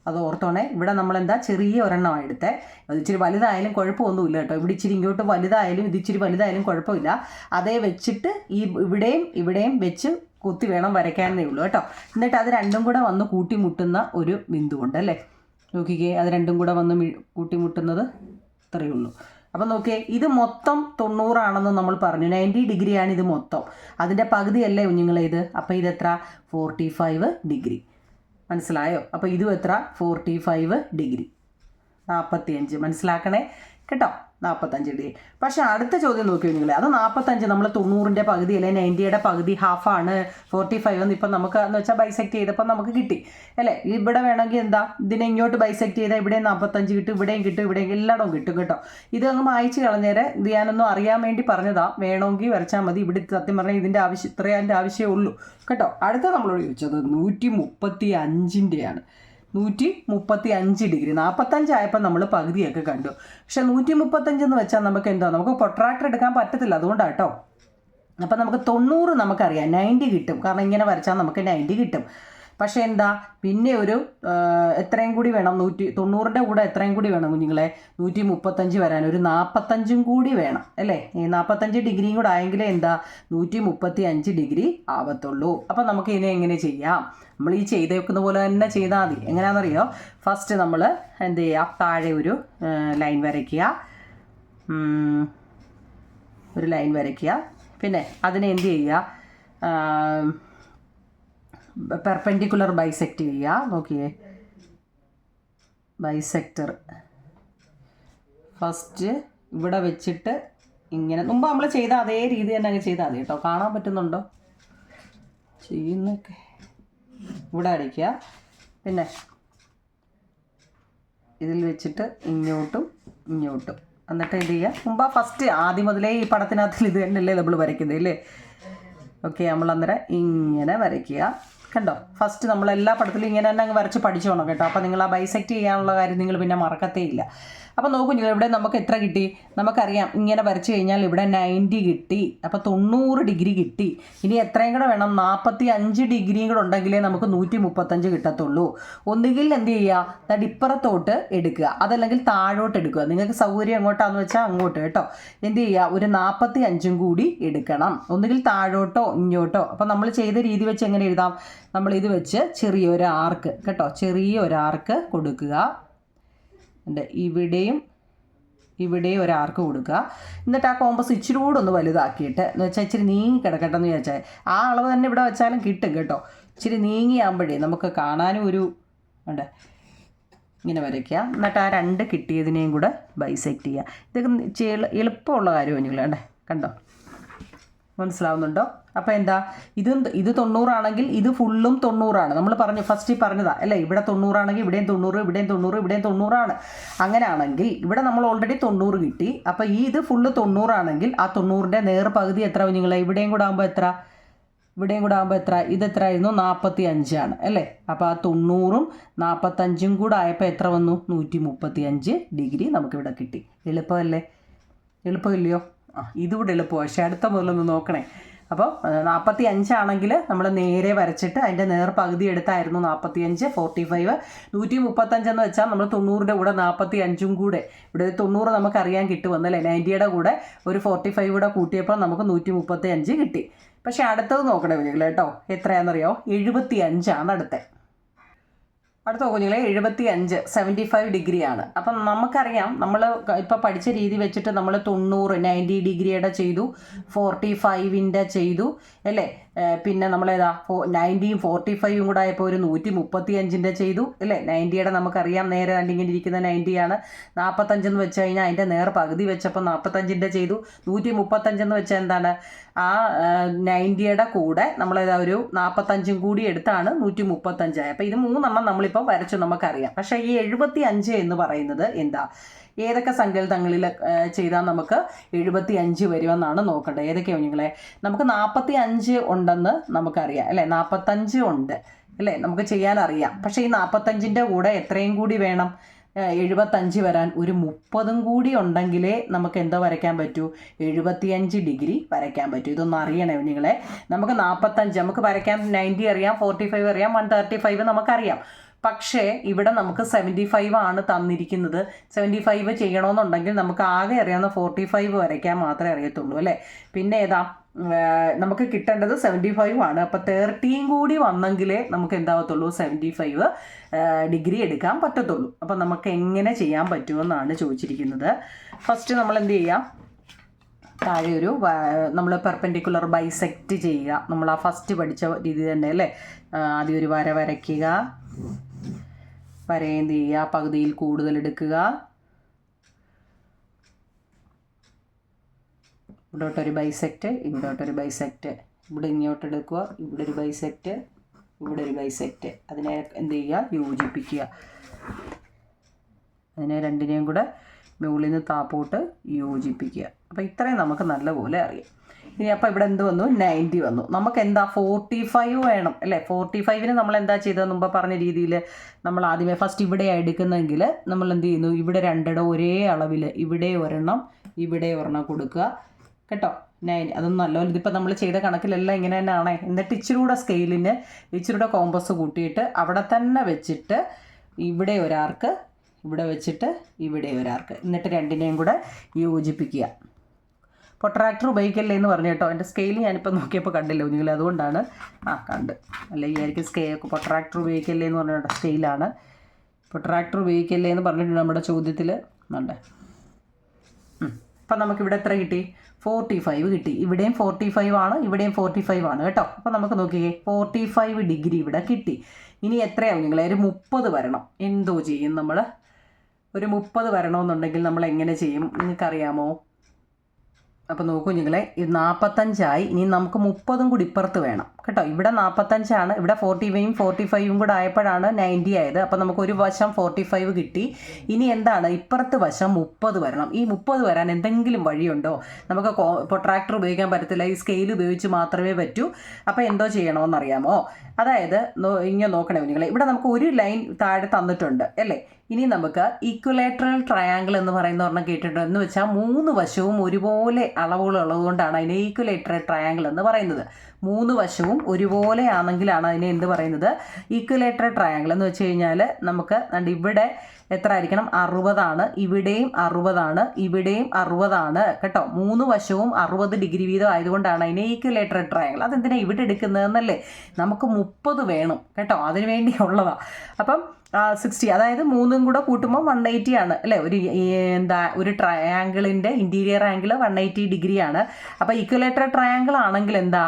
അത് ഓർത്തോണേ. ഇവിടെ നമ്മളെന്താ ചെറിയ ഒരെണ്ണമാണ് എടുത്തത്. അത് ഇച്ചിരി വലുതായാലും കുഴപ്പമൊന്നുമില്ല കേട്ടോ. ഇവിടെ ഇച്ചിരി ഇങ്ങോട്ട് വലുതായാലും ഇത് ഇച്ചിരി വലുതായാലും കുഴപ്പമില്ല. അതേ വെച്ചിട്ട് ഈ ഇവിടെയും വെച്ച് കുത്തി വേണം വരയ്ക്കാനേ ഉള്ളൂ കേട്ടോ. എന്നിട്ട് അത് രണ്ടും കൂടെ വന്ന് കൂട്ടിമുട്ടുന്ന ഒരു ബിന്ദുവുണ്ട് അല്ലേ. നോക്കിക്കേ, അത് രണ്ടും കൂടെ വന്ന് കൂട്ടിമുട്ടുന്നത് ഇത്രയേ ഉള്ളൂ. അപ്പം നോക്കിയേ, ഇത് മൊത്തം 90 ആണെന്ന് നമ്മൾ പറഞ്ഞു. 90 ഡിഗ്രിയാണ് ഇത് മൊത്തം. അതിൻ്റെ പകുതിയല്ലേ കുഞ്ഞുങ്ങളെ ഇത്. അപ്പോൾ ഇതെത്ര 45 ഡിഗ്രി. മനസ്സിലായോ? അപ്പോൾ ഇതും എത്ര 45 ഡിഗ്രി, 45. മനസ്സിലാക്കണേ കേട്ടോ, 45 ഡിഗ്രി. പക്ഷേ അടുത്ത ചോദ്യം നോക്കിയോ നിങ്ങൾ, അത് 45 നമ്മൾ 90ൻ്റെ പകുതി അല്ലെ 90യുടെ പകുതി ഹാഫാണ് 45 എന്ന് ഇപ്പം നമുക്ക് എന്ന് വെച്ചാൽ ബൈസെക്റ്റ് ചെയ്തപ്പോൾ നമുക്ക് കിട്ടി അല്ലേ. ഇവിടെ വേണമെങ്കിൽ എന്താ, ഇതിനെ ഇങ്ങോട്ട് ബൈസെക്റ്റ് ചെയ്താൽ ഇവിടെ 45 കിട്ടും, ഇവിടെയും കിട്ടും, ഇവിടെയും എല്ലായിടവും കിട്ടും കേട്ടോ. ഇത് അങ്ങ് മായ്ച്ച് കളഞ്ഞേരെ. ഇത് ഞാനൊന്നും അറിയാൻ വേണ്ടി പറഞ്ഞതാ. വേണമെങ്കിൽ വരച്ചാൽ മതി. ഇവിടെ സത്യം പറഞ്ഞാൽ ഇതിൻ്റെ ആവശ്യം ഇത്രയതിൻ്റെ ആവശ്യമേ ഉള്ളൂ കേട്ടോ. അടുത്ത നമ്മളോട് ചോദിച്ചത് 135ൻ്റെയാണ്. 135 ഡിഗ്രി. 45 ആയപ്പോൾ നമ്മൾ പകുതിയൊക്കെ കണ്ടു. പക്ഷെ 135 എന്ന് വെച്ചാൽ നമുക്ക് എന്താ, നമുക്ക് പ്രൊട്രാക്ടർ എടുക്കാൻ പറ്റത്തില്ല, അതുകൊണ്ടാണ് കേട്ടോ. അപ്പം നമുക്ക് 90 നമുക്കറിയാം, 90 കിട്ടും. കാരണം ഇങ്ങനെ വരച്ചാൽ നമുക്ക് 90 കിട്ടും. പക്ഷേ എന്താ, പിന്നെ ഒരു എത്രയും കൂടി വേണം, 190ൻ്റെ കൂടെ എത്രയും കൂടി വേണം കുഞ്ഞുങ്ങളെ, 135 വരാൻ ഒരു 45 കൂടി വേണം അല്ലേ. ഈ 45 ഡിഗ്രിയും കൂടെ ആയെങ്കിലേ എന്താ 135 ഡിഗ്രി ആവത്തുള്ളൂ. അപ്പം നമുക്ക് ഇതിനെ എങ്ങനെ ചെയ്യാം, നമ്മൾ ഈ ചെയ്ത് വെക്കുന്ന പോലെ തന്നെ ചെയ്താൽ മതി. എങ്ങനെയാണെന്നറിയോ, ഫസ്റ്റ് നമ്മൾ എന്ത് ചെയ്യുക, താഴെ ഒരു ലൈൻ വരയ്ക്കുക, ഒരു ലൈൻ വരയ്ക്കുക. പിന്നെ അതിനെ എന്ത് ചെയ്യുക, പെർപെൻഡിക്കുലർ ബൈസെക്റ്റ് ചെയ്യുക. നോക്കിയേ, ബൈസെക്ടർ ഫസ്റ്റ് ഇവിടെ വെച്ചിട്ട് ഇങ്ങനെ, മുമ്പ് നമ്മൾ ചെയ്ത അതേ രീതി തന്നെ അങ്ങ് ചെയ്താൽ മതി കേട്ടോ. കാണാൻ പറ്റുന്നുണ്ടോ ചെയ്യുന്നൊക്കെ? ഇവിടെ അടിക്കുക. പിന്നെ ഇതിൽ വെച്ചിട്ട് ഇങ്ങോട്ടും ഇങ്ങോട്ടും, എന്നിട്ട് എന്ത് ചെയ്യുക, മുമ്പ് ഫസ്റ്റ് ആദ്യം മുതലേ ഈ പടത്തിനകത്തിൽ ഇത് തന്നെയല്ലേ നമ്മൾ വരയ്ക്കുന്നത് അല്ലേ. ഓക്കെ, നമ്മൾ അന്നേരം ഇങ്ങനെ വരയ്ക്കുക. കണ്ടോ, ഫസ്റ്റ് നമ്മൾ എല്ലാ പടത്തിലും ഇങ്ങനെ തന്നെ അങ്ങ് വരച്ച് പഠിച്ചോണം കേട്ടോ. അപ്പോൾ നിങ്ങൾ ആ ബൈസെക്റ്റ് ചെയ്യാനുള്ള കാര്യം നിങ്ങൾ പിന്നെ മറക്കത്തേ ഇല്ല. അപ്പോൾ നോക്കൂ നിങ്ങൾ, ഇവിടെ നമുക്ക് എത്ര കിട്ടി, നമുക്കറിയാം. ഇങ്ങനെ വരച്ച് കഴിഞ്ഞാൽ ഇവിടെ 90 കിട്ടി. അപ്പോൾ 90 ഡിഗ്രി കിട്ടി. ഇനി എത്രയും കൂടെ വേണം, 45 ഡിഗ്രിയും കൂടെ ഉണ്ടെങ്കിലേ നമുക്ക് 135 കിട്ടത്തുള്ളൂ. ഒന്നുകിൽ എന്ത് ചെയ്യുക, ഇപ്പുറത്തോട്ട് എടുക്കുക, അതല്ലെങ്കിൽ താഴോട്ട് എടുക്കുക. നിങ്ങൾക്ക് സൗകര്യം എങ്ങോട്ടാന്ന് വെച്ചാൽ അങ്ങോട്ട് കേട്ടോ. എന്ത് ചെയ്യുക, ഒരു 45 കൂടി എടുക്കണം, ഒന്നുകിൽ താഴോട്ടോ ഇങ്ങോട്ടോ. അപ്പോൾ നമ്മൾ ചെയ്ത രീതി വെച്ച് എങ്ങനെ എഴുതാം, നമ്മൾ ഇത് വെച്ച് ചെറിയൊരു ആർക്ക് കേട്ടോ, ചെറിയൊരു ആർക്ക് കൊടുക്കുക. ഇവിടെയും ഒരു ആർക്ക് കൊടുക്കുക. എന്നിട്ട് ആ കോമ്പസ് ഇച്ചിരി കൂടെ ഒന്ന് വലുതാക്കിയിട്ട്, എന്ന് വെച്ചാൽ ഇച്ചിരി നീങ്ങി കിടക്കട്ടെ എന്ന് വിചാരിച്ചാൽ ആ അളവ് തന്നെ ഇവിടെ വെച്ചാലും കിട്ടും കേട്ടോ. ഇച്ചിരി നീങ്ങിയാകുമ്പോഴേ നമുക്ക് കാണാനും ഒരു ഉണ്ട്. ഇങ്ങനെ വരയ്ക്കുക. എന്നിട്ട് ആ 2 കിട്ടിയതിനെയും കൂടെ ബൈസെക്റ്റ് ചെയ്യുക. ഇതൊക്കെ എളുപ്പമുള്ള കാര്യമാണ് നിങ്ങൾ കണ്ടോ. മനസ്സിലാവുന്നുണ്ടോ? അപ്പോൾ എന്താ, ഇത് 90 ആണെങ്കിൽ ഇത് ഫുള്ളും 90 നമ്മൾ പറഞ്ഞു ഫസ്റ്റ് പറഞ്ഞതാ അല്ലേ, ഇവിടെ 90 ആണെങ്കിൽ ഇവിടെയും 90, ഇവിടെയും 90, ഇവിടെയും 90. അങ്ങനെയാണെങ്കിൽ ഇവിടെ നമ്മൾ ഓൾറെഡി 90 കിട്ടി. അപ്പോൾ ഇത് ഫുള്ള് 90 ആണെങ്കിൽ ആ 90ൻ്റെ നേർ പകുതി എത്ര നിങ്ങളെ, ഇവിടെയും കൂടെ ആകുമ്പോൾ എത്ര, ഇത് എത്ര ആയിരുന്നു, 45 ആണ് അല്ലേ. അപ്പോൾ ആ 90ഉം 45ഉം കൂടെ ആയപ്പോൾ എത്ര വന്നു, 135 ഡിഗ്രി നമുക്കിവിടെ കിട്ടി. എളുപ്പമല്ലേ? എളുപ്പമില്ലയോ? ഇതുകൂടെ എളുപ്പമാണ്, പക്ഷേ അടുത്ത മുതലൊന്ന് നോക്കണേ. അപ്പോൾ 45 ആണെങ്കിൽ നമ്മൾ നേരെ വരച്ചിട്ട് അതിൻ്റെ നേർ പകുതി എടുത്തായിരുന്നു 45, 45, 135 എന്ന് വെച്ചാൽ നമ്മൾ 90ൻ്റെ കൂടെ 45ഉം കൂടെ, ഇവിടെ 90 നമുക്കറിയാൻ കിട്ടുമെന്നല്ലേ, 90യുടെ കൂടെ ഒരു 45 കൂടെ കൂട്ടിയപ്പോൾ നമുക്ക് 135 കിട്ടി. പക്ഷേ അടുത്തത് നോക്കണേ കുഞ്ഞുങ്ങളെ കേട്ടോ, എത്രയാണെന്നറിയോ, 75 ആണ് അടുത്ത കുഞ്ഞുങ്ങളെ 75, 75 ഡിഗ്രിയാണ്. അപ്പം നമുക്കറിയാം, നമ്മൾ ഇപ്പോൾ പഠിച്ച രീതി വെച്ചിട്ട് നമ്മൾ 90 ഡിഗ്രിയുടെ ചെയ്തു, 45ൻ്റെ ചെയ്തു അല്ലേ. പിന്നെ നമ്മളേതാ 90യും 45ഉം കൂടെ ആയപ്പോൾ ഒരു 135ൻ്റെ ചെയ്തു അല്ലേ. 90യുടെ നമുക്കറിയാം നേരെ ഇങ്ങനെ ഇരിക്കുന്ന 90ആണ്. 45 എന്ന് വെച്ച് കഴിഞ്ഞാൽ അതിൻ്റെ നേർ പകുതി വെച്ചപ്പോൾ 45ൻ്റെ ചെയ്തു. 135 എന്ന് വെച്ചാൽ എന്താണ്, ആ 90യുടെ കൂടെ നമ്മളേതാ ഒരു 45ഉം കൂടി എടുത്താണ് 135 ആയത്. അപ്പോൾ ഇത് 3 എണ്ണം നമ്മളിപ്പോൾ വരച്ചു നമുക്കറിയാം. പക്ഷേ ഈ 75 എന്ന് പറയുന്നത് എന്താ, ഏതൊക്കെ സങ്കല്പങ്ങളിൽ ചെയ്താൽ നമുക്ക് 75 വരുമെന്നാണ് നോക്കേണ്ടത്. ഏതൊക്കെയാണ് കുഞ്ഞുങ്ങളെ, നമുക്ക് 45 ഉണ്ടെന്ന് നമുക്കറിയാം അല്ലേ, 45 ഉണ്ട് അല്ലേ, നമുക്ക് ചെയ്യാനറിയാം. പക്ഷേ ഈ 45ൻ്റെ കൂടെ എത്രയും കൂടി വേണം, 75 വരാൻ ഒരു 30ഉം കൂടി ഉണ്ടെങ്കിലേ നമുക്ക് എന്തോ വരയ്ക്കാൻ പറ്റൂ, 75 ഡിഗ്രി വരയ്ക്കാൻ പറ്റൂ. ഇതൊന്നും അറിയണേ കുഞ്ഞുങ്ങളെ. നമുക്ക് 45 നമുക്ക് വരയ്ക്കാൻ 90 അറിയാം, 45 അറിയാം, 135 നമുക്കറിയാം. പക്ഷേ ഇവിടെ നമുക്ക് 75 ആണ് തന്നിരിക്കുന്നത്. 75 ചെയ്യണമെന്നുണ്ടെങ്കിൽ നമുക്ക് ആകെ അറിയാവുന്ന 45 വരയ്ക്കാൻ മാത്രമേ അറിയത്തുള്ളൂ അല്ലേ. പിന്നെ ഏതാ നമുക്ക് കിട്ടേണ്ടത് 75 ആണ്. അപ്പോൾ 30 കൂടി വന്നെങ്കിലേ നമുക്ക് എന്താവത്തുള്ളൂ, 75 ഡിഗ്രി എടുക്കാൻ പറ്റത്തുള്ളൂ. അപ്പം നമുക്ക് എങ്ങനെ ചെയ്യാൻ പറ്റുമെന്നാണ് ചോദിച്ചിരിക്കുന്നത്. ഫസ്റ്റ് നമ്മൾ എന്ത് ചെയ്യാം, താഴെ ഒരു നമ്മൾ പെർപെൻഡിക്കുലർ ബൈസെക്റ്റ് ചെയ്യുക. നമ്മൾ ആ ഫസ്റ്റ് പഠിച്ച രീതി തന്നെ അല്ലേ. ആദ്യം ഒരു വര വരയ്ക്കുക, വര എന്ത് ചെയ്യുക, പകുതിയിൽ കൂടുതൽ എടുക്കുക, ഇവിടോട്ടൊരു ബൈസെക്റ്റ്, ഇവിടോട്ടൊരു ബൈസെക്റ്റ്, ഇവിടെ ഇങ്ങോട്ട് എടുക്കുക, ഇവിടെ ഒരു ബൈസെക്റ്റ്, ഇവിടെ ഒരു ബൈസെക്റ്റ്. അതിനെ എന്ത് ചെയ്യുക, യോജിപ്പിക്കുക. അതിനെ രണ്ടിനെയും കൂടെ മുകളിൽ നിന്ന് താപ്പോട്ട് യോജിപ്പിക്കുക. അപ്പോൾ ഇത്രയും നമുക്ക് നല്ലപോലെ അറിയാം. ഇനി അപ്പോൾ ഇവിടെ എന്ത് വന്നു, 90 വന്നു. നമുക്ക് എന്താ 45 വേണം അല്ലേ. 45ന് നമ്മൾ എന്താ ചെയ്തത്, മുമ്പ് പറഞ്ഞ രീതിയിൽ നമ്മൾ ആദ്യമേ ഫസ്റ്റ് ഇവിടെ എടുക്കുന്നെങ്കിൽ നമ്മൾ എന്ത് ചെയ്യുന്നു, ഇവിടെ രണ്ടിടം ഒരേ അളവിൽ ഇവിടെ ഒരെണ്ണം കൊടുക്കുക കേട്ടോ. 9 അതൊന്നും നല്ലപോലെ ഇതിപ്പോൾ നമ്മൾ ചെയ്ത കണക്കിലെല്ലാം ഇങ്ങനെ തന്നെ ആണേ. എന്നിട്ട് ഇച്ചിരൂടെ സ്കെയിലിന് ഇച്ചിരൂടെ കോമ്പസ് കൂട്ടിയിട്ട് അവിടെ തന്നെ വെച്ചിട്ട് ഇവിടെ ഒരാർക്ക്, ഇവിടെ വെച്ചിട്ട് ഇവിടെ ഒരാർക്ക്, എന്നിട്ട് രണ്ടിനെയും കൂടെ യോജിപ്പിക്കുക. പൊട്രാക്ടർ ഉപയോഗിക്കല്ലേ എന്ന് പറഞ്ഞു കേട്ടോ. എൻ്റെ സ്കെയിൽ ഞാനിപ്പോൾ നോക്കിയപ്പോൾ കണ്ടില്ല കുഞ്ഞുങ്ങളെ, അതുകൊണ്ടാണ് കണ്ട് അല്ലെങ്കിൽ ആയിരിക്കും പൊട്രാക്ടർ ഉപയോഗിക്കല്ലേ എന്ന് പറഞ്ഞ സ്കെയിലാണ്. പൊട്രാക്ടർ ഉപയോഗിക്കല്ലേ എന്ന് പറഞ്ഞിട്ടുണ്ട് നമ്മുടെ ചോദ്യത്തിൽ ഉണ്ട്. അപ്പം നമുക്കിവിടെ എത്ര കിട്ടി, 45 കിട്ടി. ഇവിടെയും 45 ആണ്, ഇവിടെയും 45 ആണ് കേട്ടോ. അപ്പം നമുക്ക് നോക്കിയേ 45 ഡിഗ്രി ഇവിടെ കിട്ടി. ഇനി എത്രയാവും നിങ്ങളെ, ഒരു 30 വരണം. എന്തോ ചെയ്യും നമ്മൾ, ഒരു 30 വരണമെന്നുണ്ടെങ്കിൽ നമ്മൾ എങ്ങനെ ചെയ്യും നിങ്ങൾക്കറിയാമോ? അപ്പോൾ നോക്കൂ നിങ്ങളെ, ഇത് 45 ഇനി നമുക്ക് 30 കൂടി ഇപ്പുറത്ത് വേണം കേട്ടോ. ഇവിടെ 45 ആണ്, ഇവിടെ 45ഉം കൂടെ ആയപ്പോഴാണ് 90 ആയത്. അപ്പോൾ നമുക്ക് ഒരു വശം 45 കിട്ടി. ഇനി എന്താണ്, ഇപ്പുറത്ത് വശം 30 വരണം. ഈ 30 വരാൻ എന്തെങ്കിലും വഴിയുണ്ടോ? നമുക്ക് പൊട്രാക്ടർ ഉപയോഗിക്കാൻ പറ്റത്തില്ല, ഈ സ്കെയിൽ ഉപയോഗിച്ച് മാത്രമേ പറ്റൂ. അപ്പോൾ എന്തോ ചെയ്യണമെന്നറിയാമോ? അതായത് ഇങ്ങനെ നോക്കണേ കുഞ്ഞുങ്ങളെ, ഇവിടെ നമുക്ക് ഒരു ലൈൻ താഴെ തന്നിട്ടുണ്ട് അല്ലേ. ഇനി നമുക്ക് ഈക്വലേറ്ററൽ ട്രയാങ്കിൾ എന്ന് പറയുന്ന ഒരെണ്ണം കേട്ടിട്ടുണ്ട്. എന്ന് വെച്ചാൽ 3 വശവും ഒരുപോലെ അളവുകളുള്ളത് കൊണ്ടാണ് അതിനെ ഈക്വലേറ്ററൽ ട്രയാങ്കിൾ എന്ന് പറയുന്നത്. 3 വശവും ഒരുപോലെ ആണെങ്കിലാണ് അതിനെ എന്ത് പറയുന്നത്, ഈക്വലേറ്ററൽ ട്രയാങ്കിൾ എന്ന് വെച്ച് കഴിഞ്ഞാൽ നമുക്ക് ഇവിടെ എത്ര ആയിരിക്കണം, 60 ആണ്, ഇവിടെയും 60 ആണ്, ഇവിടെയും 60 ആണ് കേട്ടോ. 3 വശവും 60 ഡിഗ്രി വീതം ആയതുകൊണ്ടാണ് അതിനെ ഈക്വലേറ്ററൽ ട്രയാങ്കിൾ. അതെന്തിനാണ് ഇവിടെ എടുക്കുന്നതെന്നല്ലേ, നമുക്ക് 30 വേണം കേട്ടോ, അതിന് വേണ്ടിയുള്ളതാണ്. അപ്പം 60, അതായത് 3ഉം കൂടെ കൂട്ടുമ്പോൾ 180 ആണ് അല്ലേ. ഒരു ട്രയാങ്കിളിൻ്റെ ഇൻറ്റീരിയർ ആംഗിൾ 180 ഡിഗ്രിയാണ്. അപ്പോൾ ഈക്വലേറ്ററൽ ട്രയാങ്കിൾ ആണെങ്കിൽ എന്താ,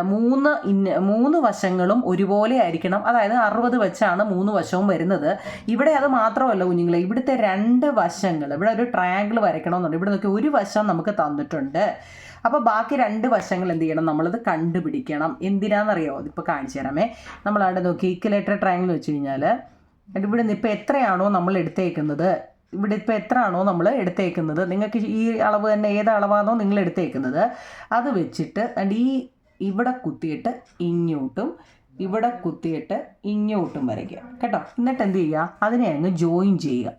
3 വശങ്ങളും ഒരുപോലെ ആയിരിക്കണം. അതായത് 60 വെച്ചാണ് 3 വശവും വരുന്നത്. ഇവിടെ അത് മാത്രമല്ല കുഞ്ഞുങ്ങളെ, ഇവിടുത്തെ 2 വശങ്ങൾ, ഇവിടെ ഒരു ട്രയാങ്കിൾ വരയ്ക്കണമെന്നുണ്ട്. ഇവിടെ നോക്കി ഒരു വശം നമുക്ക് തന്നിട്ടുണ്ട്. അപ്പോൾ ബാക്കി 2 വശങ്ങൾ എന്ത് ചെയ്യണം, നമ്മളത് കണ്ടുപിടിക്കണം. എന്തിനാണെന്നറിയോ? ഇതിപ്പോൾ കാണിച്ചു തരാമേ. നമ്മളവിടെ നോക്കി ഈക്വലേറ്റർ ട്രയാങ്കിൾ വെച്ച് കഴിഞ്ഞാൽ ഇവിടെ നിന്ന് ഇപ്പോൾ എത്രയാണോ നമ്മൾ എടുത്തേക്കുന്നത്, ഇവിടെ ഇപ്പോൾ എത്രയാണോ നമ്മൾ എടുത്തേക്കുന്നത്, നിങ്ങൾക്ക് ഈ അളവ് തന്നെ ഏത് അളവാണോ നിങ്ങൾ എടുത്തേക്കുന്നത് അത് വെച്ചിട്ട് ഇവിടെ കുത്തിയിട്ട് ഇങ്ങോട്ടും ഇവിടെ കുത്തിയിട്ട് ഇങ്ങോട്ടും വരയ്ക്കുക കേട്ടോ. എന്നിട്ട് എന്ത് ചെയ്യുക, അതിനെ അങ്ങ് ജോയിൻ ചെയ്യുക.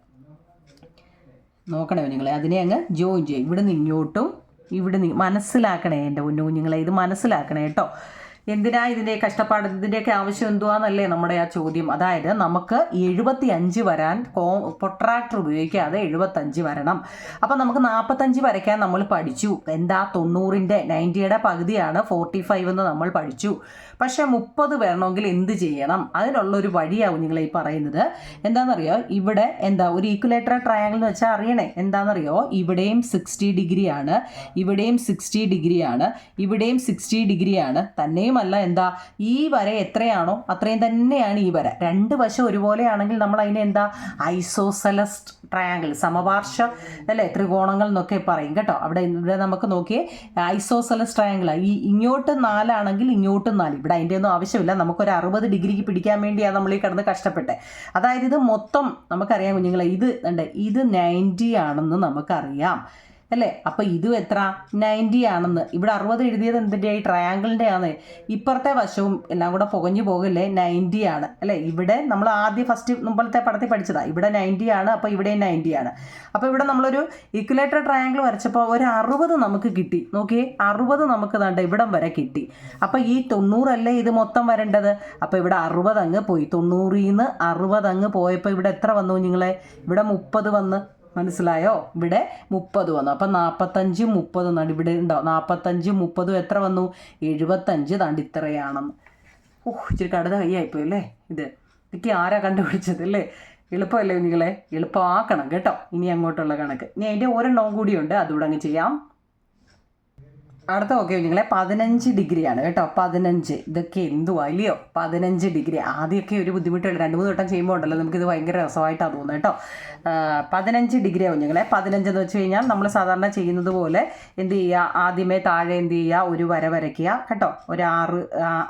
നോക്കണേ കുഞ്ഞുങ്ങളെ, അതിനെ അങ്ങ് ജോയിൻ ചെയ്യുക. ഇവിടെ നിന്ന് ഇങ്ങോട്ടും ഇവിടെ നിന്ന് മനസ്സിലാക്കണേ എൻ്റെ കുഞ്ഞുങ്ങളെ, ഇത് മനസ്സിലാക്കണേ കേട്ടോ. എന്തിനാ ഇതിൻ്റെ കഷ്ടപ്പാട്, ഇതിൻ്റെയൊക്കെ ആവശ്യം എന്തുവാന്നല്ലേ നമ്മുടെ ആ ചോദ്യം. അതായത് നമുക്ക് 75 വരാൻ പ്രൊട്രാക്ടർ ഉപയോഗിക്കാതെ 75 വരണം. അപ്പം നമുക്ക് 45 വരയ്ക്കാൻ നമ്മൾ പഠിച്ചു. എന്താ 90യുടെ പകുതിയാണ് 45 എന്ന് നമ്മൾ പഠിച്ചു. പക്ഷേ 30 വരണമെങ്കിൽ എന്ത് ചെയ്യണം? അതിനുള്ളൊരു വഴിയാവും നിങ്ങളെ ഈ പറയുന്നത്. എന്താണെന്നറിയോ, ഇവിടെ എന്താ ഒരു ഈക്വലേറ്റർ ട്രയാങ്കിൾ എന്ന് വെച്ചാൽ അറിയണേ എന്താണെന്നറിയോ, ഇവിടെയും 60 ഡിഗ്രിയാണ്, ഇവിടെയും 60 ഡിഗ്രിയാണ്, ഇവിടെയും 60 ഡിഗ്രിയാണ്. തന്നെയുമല്ല എന്താ ഈ വര എത്രയാണോ അത്രയും തന്നെയാണ് ഈ വര. 2 വശം ഒരുപോലെയാണെങ്കിൽ നമ്മൾ അതിനെ എന്താ ഐസോസെലസ് ട്രയാങ്കിൾ, സമപാർശ്വ അല്ലേ ത്രികോണങ്ങൾ എന്നൊക്കെ പറയും കേട്ടോ. ഇവിടെ നമുക്ക് നോക്കിയേ ഐസോസെലസ് ട്രയാങ്കിൾ. ഇങ്ങോട്ട് 4 ആണെങ്കിൽ ഇങ്ങോട്ടും 4. ഇവിടെ അതിൻ്റെ ഒന്നും ആവശ്യമില്ല, നമുക്കൊരു 60 ഡിഗ്രിക്ക് പിടിക്കാൻ വേണ്ടിയാണ് നമ്മൾ ഈ കിടന്ന് കഷ്ടപ്പെട്ടെ. അതായത് ഇത് മൊത്തം നമുക്കറിയാം കുഞ്ഞുങ്ങളെ, ഇത് 90 ആണെന്ന് നമുക്കറിയാം അല്ലേ. അപ്പോൾ ഇതും എത്ര 90 ആണെന്ന്. ഇവിടെ 60 എഴുതിയത് എന്തിൻ്റെ, ഈ ട്രയാങ്കിളിൻ്റെ ആണ്. ഇപ്പുറത്തെ വശവും എല്ലാം കൂടെ പുകഞ്ഞു പോകല്ലേ, 90 ആണ് അല്ലേ. ഇവിടെ നമ്മൾ ഫസ്റ്റ് മുമ്പത്തെ പടത്തിൽ പഠിച്ചതാണ്, ഇവിടെ 90 ആണ്, അപ്പോൾ ഇവിടെയും 90 ആണ്. അപ്പോൾ ഇവിടെ നമ്മളൊരു ഈക്വലേറ്റർ ട്രയാങ്കിൾ വരച്ചപ്പോൾ ഒരു 60 നമുക്ക് കിട്ടി. നോക്കിയേ 60 നമുക്ക് ദാണ്ട് ഇവിടം വരെ കിട്ടി. അപ്പോൾ ഈ 90 അല്ലേ ഇത് മൊത്തം വരേണ്ടത്. അപ്പോൾ ഇവിടെ 60 അങ്ങ് പോയി. 90ൽ നിന്ന് 60 അങ്ങ് പോയപ്പോൾ ഇവിടെ എത്ര വന്നു നിങ്ങളെ, ഇവിടെ 30 വന്ന്. മനസ്സിലായോ? ഇവിടെ 30 വന്നു. അപ്പം 45 30 നാണ്ട് ഇവിടെ ഉണ്ടോ, 45 30 എത്ര വന്നു, 75. താണ്ട് ഇത്രയാണെന്ന്. ഇച്ചിരി കടുത കൈയായിപ്പോയി അല്ലേ. ഇതൊക്കെ ആരാ കണ്ടുപിടിച്ചത് അല്ലേ. എളുപ്പമല്ലേ നിങ്ങളെ, എളുപ്പമാക്കണം കേട്ടോ ഇനി അങ്ങോട്ടുള്ള കണക്ക്. ഇനി അതിൻ്റെ ഒരെണ്ണവും കൂടിയുണ്ട്, അതുകൂടെ അങ്ങ് ചെയ്യാം. അടുത്ത ഓക്കെ നിങ്ങളെ 15 ഡിഗ്രിയാണ് കേട്ടോ. 15 ഇതൊക്കെ എന്തുവാ ഇല്ലയോ, 15 ഡിഗ്രി. ആദ്യമൊക്കെ ഒരു ബുദ്ധിമുട്ടുള്ള 2-3 വട്ടം ചെയ്യുമ്പോൾ ഉണ്ടല്ലോ നമുക്കിത് ഭയങ്കര രസമായിട്ടാണ് തോന്നുന്നത് കേട്ടോ. 15 ഡിഗ്രി ആവും നിങ്ങളെ. 15 എന്ന് വെച്ച് കഴിഞ്ഞാൽ നമ്മൾ സാധാരണ ചെയ്യുന്നത് പോലെ എന്ത് ചെയ്യുക, ആദ്യമേ താഴെ എന്ത് ചെയ്യുക, ഒരു വര വരയ്ക്കുക കേട്ടോ. ഒരു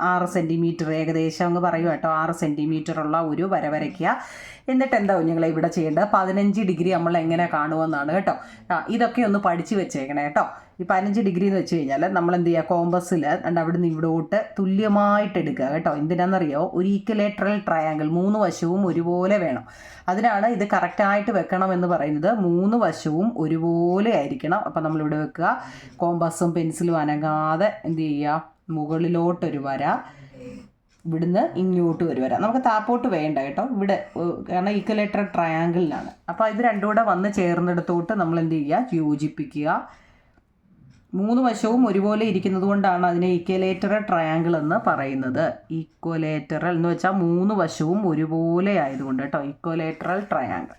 6 സെൻറ്റിമീറ്റർ ഏകദേശം അങ്ങ് പറയുക കേട്ടോ. 6 സെൻറ്റിമീറ്റർ ഉള്ള ഒരു വര വരയ്ക്കുക. എന്നിട്ട് എന്താവും നിങ്ങളെ ഇവിടെ ചെയ്യേണ്ടത്, 15 ഡിഗ്രി നമ്മൾ എങ്ങനെ കാണുമെന്നാണ് കേട്ടോ. ഇതൊക്കെ ഒന്ന് പഠിച്ച് വെച്ചേക്കണേ കേട്ടോ. ഈ 15 ഡിഗ്രി എന്ന് വെച്ച് കഴിഞ്ഞാൽ നമ്മൾ എന്ത് ചെയ്യുക, കോമ്പസിൽ അവിടെ നിന്ന് ഇവിടോട്ട് തുല്യമായിട്ട് എടുക്കുക കേട്ടോ. എന്തിനാണെന്നറിയോ, ഒരു ഈക്വലേറ്ററൽ ട്രയാങ്കിൾ 3 വശവും ഒരുപോലെ വേണം. അതിനാണ് ഇത് കറക്റ്റായിട്ട് വെക്കണമെന്ന് പറയുന്നത്. 3 വശവും ഒരുപോലെ ആയിരിക്കണം. അപ്പം നമ്മളിവിടെ വെക്കുക, കോമ്പസും പെൻസിലും അനങ്ങാതെ എന്ത് ചെയ്യുക, മുകളിലോട്ടൊരു വര, ഇവിടുന്ന് ഇങ്ങോട്ട് ഒരു വര. നമുക്ക് താപ്പോട്ട് വേണ്ട കേട്ടോ ഇവിടെ, കാരണം ഈക്വലേറ്റർ ട്രയാങ്കിളിലാണ്. അപ്പോൾ ഇത് രണ്ടും കൂടെ വന്ന് ചേർന്നെടുത്തോട്ട് നമ്മൾ എന്ത് ചെയ്യുക, യോജിപ്പിക്കുക. 3 വശവും ഒരുപോലെ ഇരിക്കുന്നത് കൊണ്ടാണ് അതിനെ ഈക്വലേറ്റർ ട്രയാങ്കിൾ എന്ന് പറയുന്നത്. ഈക്വലേറ്ററൽ എന്ന് വെച്ചാൽ 3 വശവും ഒരുപോലെ ആയതുകൊണ്ട് കേട്ടോ, ഈക്വലേറ്ററൽ ട്രയാങ്കിൾ.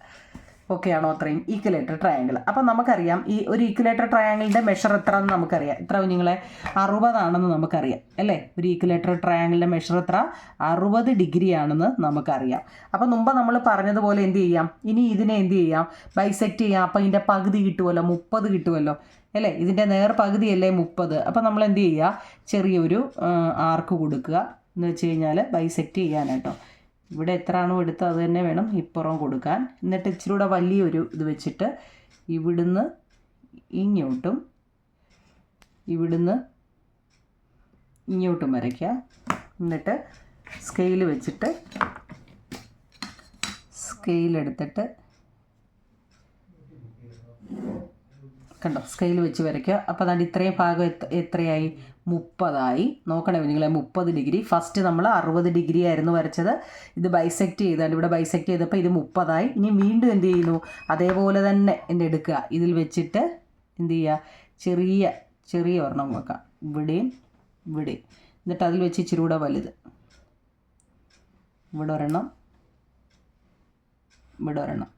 ഓക്കെ ആണോ? അത്രയും ഈക്വലേറ്റർ ട്രയാങ്കിൾ. അപ്പം നമുക്കറിയാം ഈ ഒരു ഈക്വലേറ്റർ ട്രയാങ്കിളിൻ്റെ മെഷർ എത്ര എന്ന് നമുക്കറിയാം. എത്ര നിങ്ങളെ, 60 ആണെന്ന് നമുക്കറിയാം അല്ലേ. ഒരു ഈക്വലേറ്റർ ട്രയാങ്കിളിൻ്റെ മെഷർ എത്ര, 60 ഡിഗ്രി ആണെന്ന് നമുക്കറിയാം. അപ്പം മുമ്പ് നമ്മൾ പറഞ്ഞതുപോലെ എന്ത് ചെയ്യാം, ഇനി ഇതിനെ എന്ത് ചെയ്യാം, ബൈസെക്റ്റ് ചെയ്യാം. അപ്പം ഇതിൻ്റെ പകുതി കിട്ടുമല്ലോ, 30 കിട്ടുമല്ലോ അല്ലേ. ഇതിൻ്റെ നേർ പകുതിയല്ലേ 30. അപ്പം നമ്മൾ എന്ത് ചെയ്യുക, ചെറിയൊരു ആർക്ക് കൊടുക്കുക എന്ന് വെച്ച് കഴിഞ്ഞാൽ ബൈസെക്റ്റ് ചെയ്യാനായിട്ടോ. ഇവിടെ എത്രയാണോ എടുത്തത് അത് തന്നെ വേണം ഇപ്പുറം കൊടുക്കാൻ. എന്നിട്ട് ഇച്ചിരി കൂടെ വലിയൊരു ഇത് വെച്ചിട്ട് ഇവിടുന്ന് ഇങ്ങോട്ടും ഇവിടുന്ന് ഇങ്ങോട്ടും വരയ്ക്കുക. എന്നിട്ട് സ്കെയിൽ വെച്ചിട്ട് സ്കെയിലെടുത്തിട്ട് കണ്ടോ, സ്കെയിൽ വെച്ച് വരയ്ക്കുക. അപ്പോൾ അതാണ്ട് ഇത്രയും ഭാഗം എത്രയായി, 30 നോക്കണേ നിങ്ങളെ. 30 ഡിഗ്രി. ഫസ്റ്റ് നമ്മൾ 60 ഡിഗ്രി ആയിരുന്നു വരച്ചത്. ഇത് ബൈസെക്റ്റ് ചെയ്താൽ ഇവിടെ ബൈസെക്റ്റ് ചെയ്തപ്പോൾ ഇത് 30. ഇനി വീണ്ടും എന്ത് ചെയ്യുന്നു, അതേപോലെ തന്നെ എടുക്കുക. ഇതിൽ വെച്ചിട്ട് എന്ത് ചെയ്യുക, ചെറിയ ഒരെണ്ണം വെക്കാം, ഇവിടെയും ഇവിടെയും. എന്നിട്ട് അതിൽ വെച്ച് ഇച്ചിരി കൂടെ വലുത്, ഇവിടെ ഒരെണ്ണം, ഇവിടെ ഒരെണ്ണം.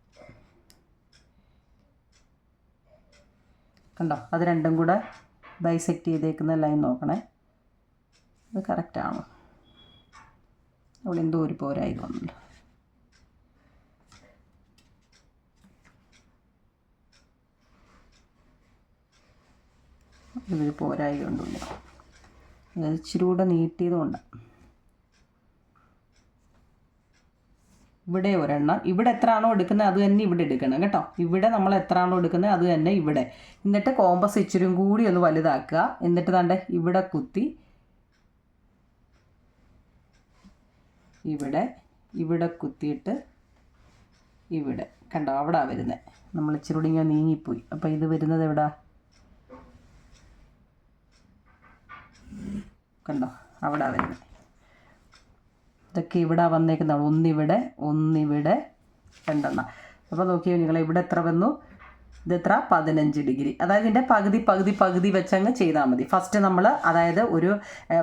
കണ്ടോ, അത് രണ്ടും കൂടെ ബൈസെക്റ്റ് ചെയ്തേക്കുന്ന ലൈൻ നോക്കണേ, അത് കറക്റ്റാണോ. അവിടെ എന്തോ ഒരു പോരായി തോന്നുന്നുണ്ട്. ഇത് പോരായി കൊണ്ടില്ല, ഇച്ചിരി കൂടെ നീട്ടിയതുകൊണ്ടാണ്. ഇവിടെ ഒരെണ്ണം, ഇവിടെ എത്ര ആണോ എടുക്കുന്നത് അത് തന്നെ ഇവിടെ എടുക്കണം കേട്ടോ. ഇവിടെ നമ്മൾ എത്ര ആണോ എടുക്കുന്നത് അത് തന്നെ ഇവിടെ. എന്നിട്ട് കോമ്പസ് ഇച്ചിരി കൂടി ഒന്ന് വലുതാക്കുക. എന്നിട്ട് ദാണ്ടെ ഇവിടെ കുത്തി ഇവിടെ കുത്തിയിട്ട് ഇവിടെ കണ്ടോ, അവിടെ വരുന്നത്. നമ്മൾ ഇച്ചിരി കൂടി ഇങ്ങനെ നീങ്ങിപ്പോയി. അപ്പോൾ ഇത് വരുന്നത് എവിടെ കണ്ടോ, അവിടെ വരുന്നത്. ഇതൊക്കെ ഇവിടെ വന്നേക്കുന്നതാണ്. ഒന്നിവിടെ രണ്ടെണ്ണം. അപ്പോൾ നോക്കിയോ നിങ്ങൾ, ഇവിടെ എത്ര വന്നു, ഇതെത്ര 15 ഡിഗ്രി. അതായത് ഇതിൻ്റെ പകുതി വെച്ചങ്ങ് ചെയ്താൽ മതി. ഫസ്റ്റ് നമ്മൾ അതായത് ഒരു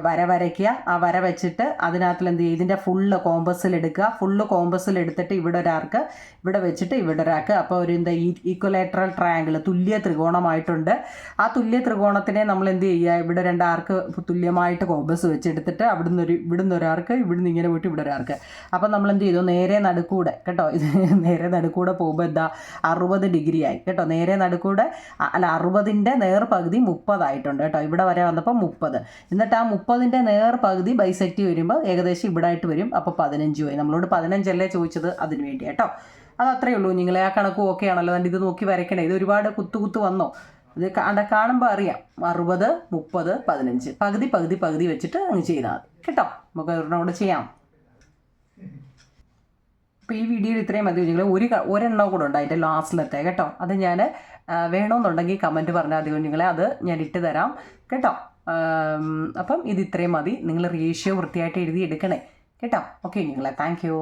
വര വരയ്ക്കുക. ആ വര വെച്ചിട്ട് അതിനകത്തിൽ എന്ത് ചെയ്യുക, ഇതിൻ്റെ ഫുള്ള് കോമ്പസിലെടുക്കുക. ഫുള്ള് കോമ്പസിലെടുത്തിട്ട് ഇവിടെ ഒരാർക്ക്, ഇവിടെ വെച്ചിട്ട് ഇവിടെ ഒരാൾക്ക്. അപ്പോൾ ഒരു എന്താ ഈക്വലേറ്ററൽ ട്രയാങ്കിൾ, തുല്യ ത്രികോണമായിട്ടുണ്ട്. ആ തുല്യ ത്രികോണത്തിനെ നമ്മൾ എന്ത് ചെയ്യുക, ഇവിടെ രണ്ടാർക്ക് തുല്യമായിട്ട് കോമ്പസ് വെച്ചെടുത്തിട്ട് ഇവിടുന്ന് ഒരാൾക്ക്, ഇവിടുന്ന് ഇങ്ങനെ പോയിട്ട് ഇവിടെ ഒരാൾക്ക്. അപ്പം നമ്മൾ എന്ത് ചെയ്തു, നേരെ നടുക്കൂടെ കേട്ടോ, ഇത് നേരെ നടുക്കൂടെ പോകുമ്പോൾ എന്താ 60 ഡിഗ്രി ആയി കേട്ടോ. നേരെ നടുക്കൂടെ അല്ല, 60ൻ്റെ നേർപകുതി 30 ആയിട്ടുണ്ട് കേട്ടോ. ഇവിടെ വരെ വന്നപ്പോൾ 30. എന്നിട്ട് ആ 30ൻ്റെ നേർപകുതി ബൈസെക്റ്റ് വരുമ്പോൾ ഏകദേശം ഇവിടെ ആയിട്ട് വരും. അപ്പോൾ 15 ആയി. നമ്മളോട് 15 അല്ലേ ചോദിച്ചത്, അതിന് വേണ്ടി കേട്ടോ. അത് അത്രയേ ഉള്ളൂ. നിങ്ങളെ ആ കണക്ക് ഓക്കെ ആണല്ലോ. ഇത് നോക്കി വരയ്ക്കണേ. ഇത് ഒരുപാട് കുത്തു വന്നോ, ഇത് കാണുമ്പോൾ അറിയാം. 60, 30, 15 പകുതി വെച്ചിട്ട് അങ്ങ് ചെയ്താൽ മതി കേട്ടോ. നമുക്ക് ഒരെണ്ണം ചെയ്യാം. അപ്പോൾ ഈ വീഡിയോയിൽ ഇത്രയും മതി. നിങ്ങൾ ഒരെണ്ണം കൂടെ ഉണ്ട് അതിൻ്റെ ലാസ്റ്റിലത്തെ കേട്ടോ. അത് ഞാൻ വേണമെന്നുണ്ടെങ്കിൽ കമൻറ്റ് പറഞ്ഞാൽ മതി നിങ്ങളെ, അത് ഞാൻ ഇട്ട് തരാം കേട്ടോ. അപ്പം ഇത് ഇത്രയും മതി. നിങ്ങൾ റേഷ്യോ വൃത്തിയായിട്ട് എഴുതി എടുക്കണേ കേട്ടോ. ഓക്കെ നിങ്ങളെ, താങ്ക് യു.